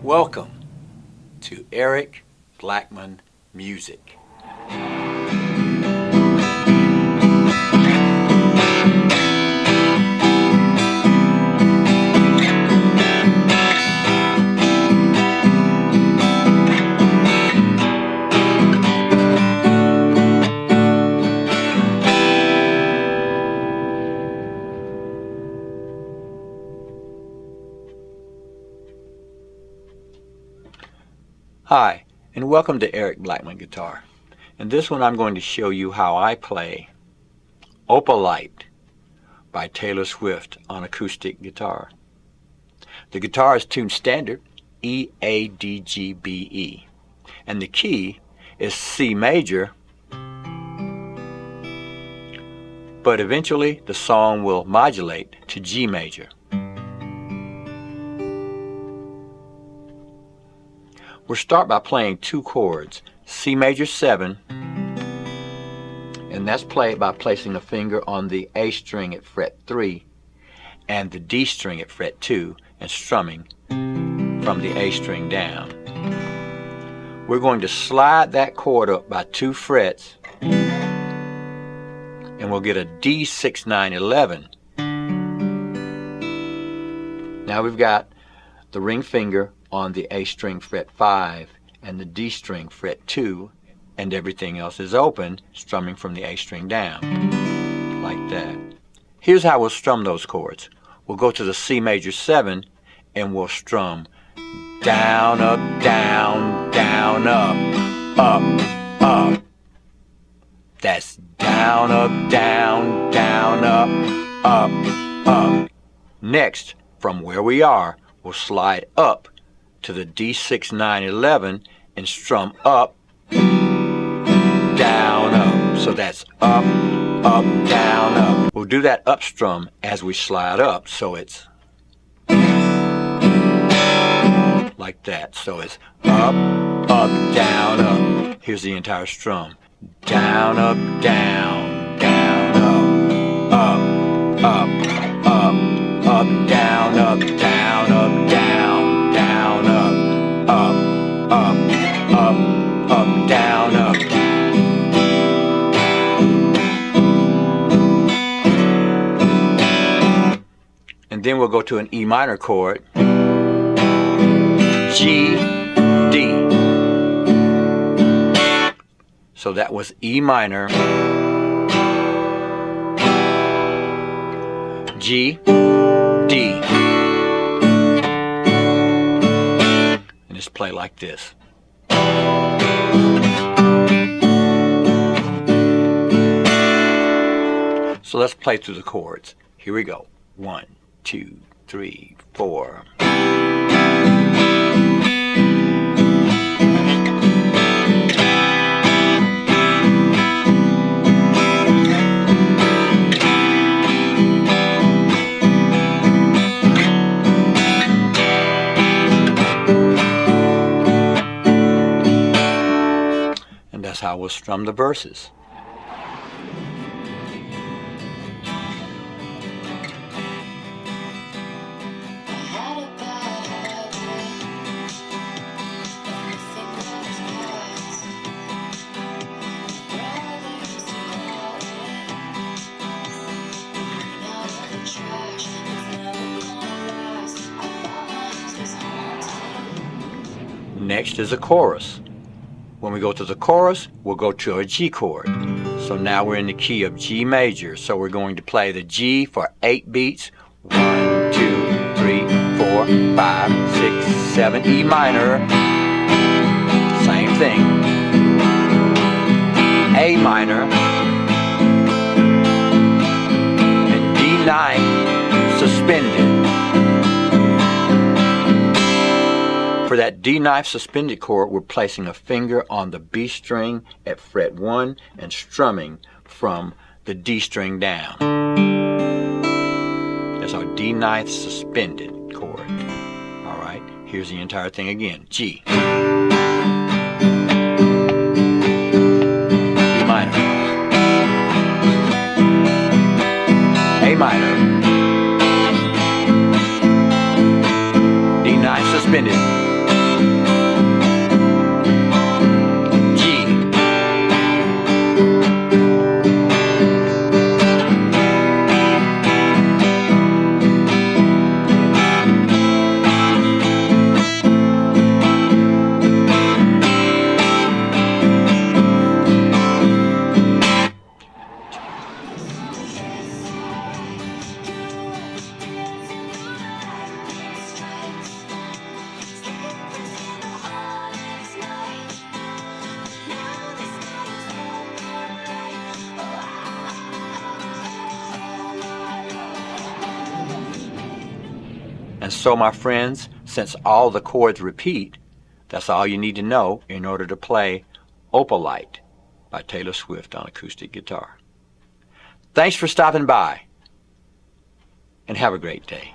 Welcome to Eric Blackman Music. Hi, and welcome to Eric Blackman Guitar. In this one I'm going to show you how I play Opalite by Taylor Swift on acoustic guitar. The guitar is tuned standard E, A, D, G, B, E, and the key is C major, but eventually the song will modulate to G major. We'll start by playing two chords, C major 7, and that's played by placing a finger on the A string at fret 3 and the D string at fret 2 and strumming from the A string down. We're going to slide that chord up by 2 frets and we'll get a D 6 9 11. Now we've got the ring finger on the A string fret 5 and the D string fret 2, and everything else is open, strumming from the A string down, like that. Here's how we'll strum those chords. We'll go to the C major 7 and we'll strum down, up, down, down, up, up, up. That's down, up, down, down, up, up, up. Next, from where we are, we'll slide up to the D 6 9 11 and strum up, down, up. So that's up, up, down, up. We'll do that up strum as we slide up, so it's like that. So it's up, up, down, up. Here's the entire strum. Down, up, down, down, up, up, up, up, up, down, up, down, up, down, down, up, up, up, up, up, down, up. And then we'll go to an E minor chord, G, D. So that was E minor, G, D. And just play like this. So let's play through the chords. Here we go. 1, 2, 3, 4. And that's how we'll strum the verses. Next is a chorus. When we go to the chorus, we'll go to a G chord. So now we're in the key of G major. So we're going to play the G for 8 beats. 1, 2, 3, 4, 5, 6, 7. E minor. Same thing. A minor. And D9 suspended. For that D knife suspended chord, we're placing a finger on the B string at fret 1 and strumming from the D string down. That's our D knife suspended chord. All right, here's the entire thing again. G, E minor, A minor, D knife suspended, And so, my friends, since all the chords repeat, that's all you need to know in order to play Opalite by Taylor Swift on acoustic guitar. Thanks for stopping by, and have a great day.